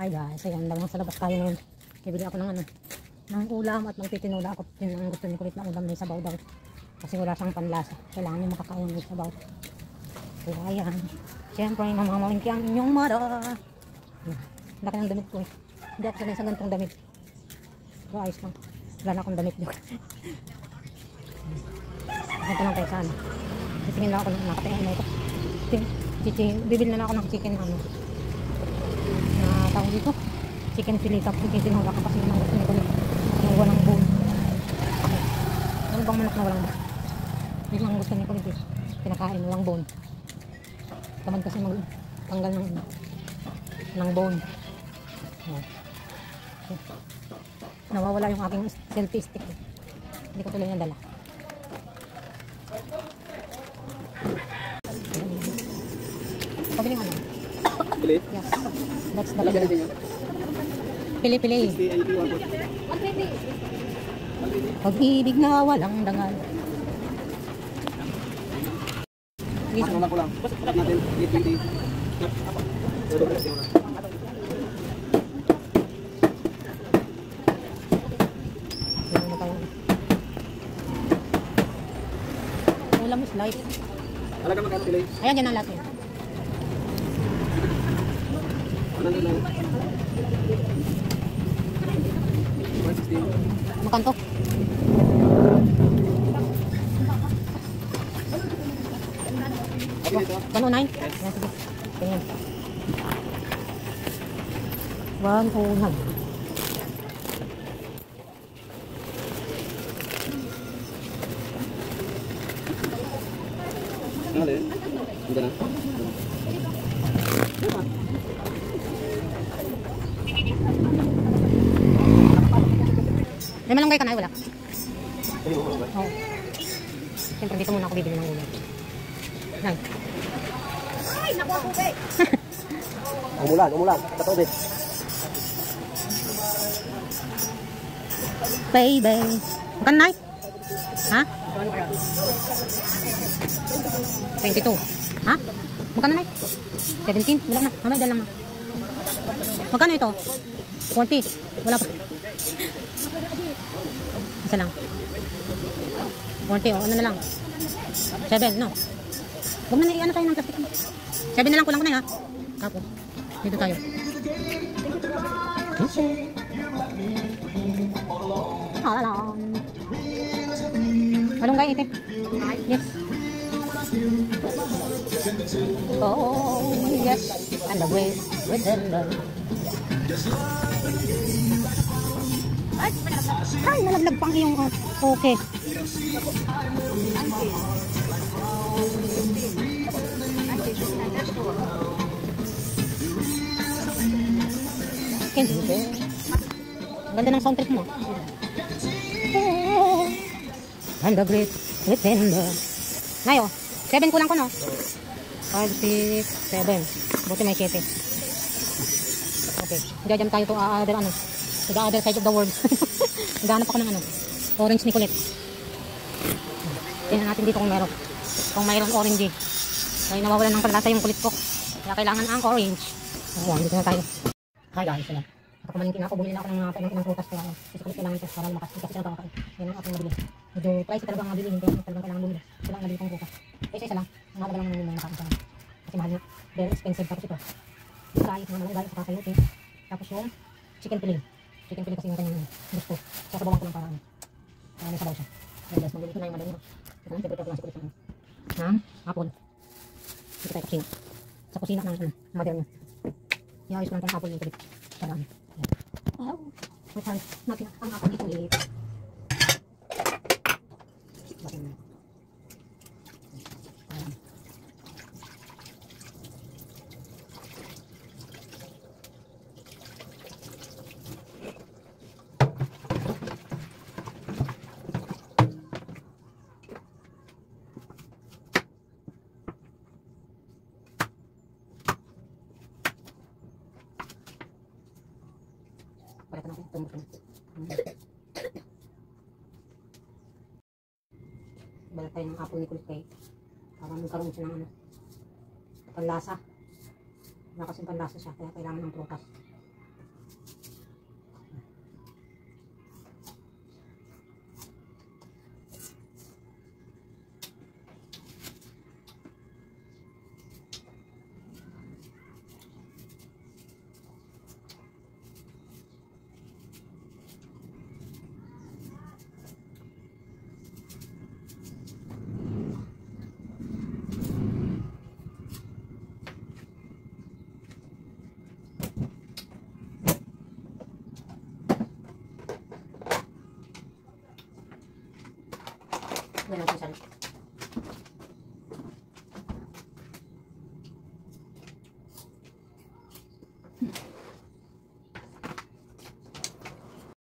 Hi guys, ayan lang sa labas tayo ngayon. Bibili ako ng ng ulam at magtitinula ako. Yun ang gusto ni Kulit na ulam, may sabaw daw. Kasi wala siyang panlasa. Kailangan niya makakain ng sabaw. Kaya ayan. Siyempre, mamamalingki ang inyong mara. Laki ng damit ko eh. Hindi ako sanay sa gantong damit. So ayos lang. Wala na akong damit dito. Ganito lang tayo sa ano. Titingin lang ako ng nakatayan na ito. Bibili na ako ng chicken tawag dito chicken fillet tapos tinula ka kasi yung gusto ni Kulit yung walang bone. Ano bang manok na walang bone? Yun ang gusto ni Kulit eh. Pinakain walang bone. Tamad kasi magtanggal ng bone. Nawawala yung aking selfie stick eh. Hindi ko tuloy nadala. Pabili mo na. Pili? Yes. That's the pili. Pili-pili. Pag-ibig na walang dangal. Ano lang ko lang. Stop natin. 820. Ulam is light. Talaga magkano pili? Ayan, dyan ang lahat yun. Ano lang? 160. Makanto? Okay, ito. 109? Yes. Sige. Tingin. 109. Ano ulit? Hindi na. May malunggay ka na? Wala. Oo. Siyempre dito muna ako bibili ng gulay. Yan. Ay, naku ako be. Umulan. Katobit. Baby. Magkano na? Ha? 22. Ha? Magkano na? 17? Wala na. Mamay dala na. Magkano ito? 40. Wala pa. Isa lang. 40 o ano na lang. 7, no? Huwag na i-ano tayo ng plastic. 7 na lang kulang ko na ha. Tapos, dito tayo. Malunggay ite. Yes. Oh, yes. And the way within the... Ay, nalaglag pang iyong okay. Ang ganda ng soundtrack mo. And the great within the... Ngayon, 7 kulang ko no? 5, 6, 7. Buti may 7. Okay, diyan tayo to to the other side of the world. Naghanap ako ng orange ni Kulit. Tingnan natin dito kung meron. Kung mayroong orange eh. Kaya nawawalan ng panlasa yung Kulit ko. Kaya kailangan ang orange. Dito na tayo. Hi guys, ayan. Kamalingki na ako, bumili na ako ng prutas kaya kasi Kulit kailangan ito para lumakas. Kasi talaga ako. Yan ang aking nabili. Medyo pricey talaga ang nabili. Hindi ako talagang kailangan bumili. Ito lang nabili kong prutas. Isa lang. Ang halaga lang namin yung nakain sa mga. Kasi mahal na. Very expensive. Tapos ito. Fries na malunggay at kakayote. Tapos yung chicken fillet. Chicken fillet kasi yung kanyang gusto. Sasabawan ko lang para may sabaw siya. Ayan guys, magluluto na yung madali. Ito lang, favorite ko lang si Kulit ng apple. Dito tayo kusina. Sa kusina ng modern. Iayos ko lang itong apple ni Kulit. Para ayan. Wait, natin ang apple ni Kulit. Batin na. Para natin itong balat tayo ng apple ni Kulit kay para magkaroon siya ng panlasa. Wala kasing panlasa siya kaya kailangan ng prutas. Ganun, Susan.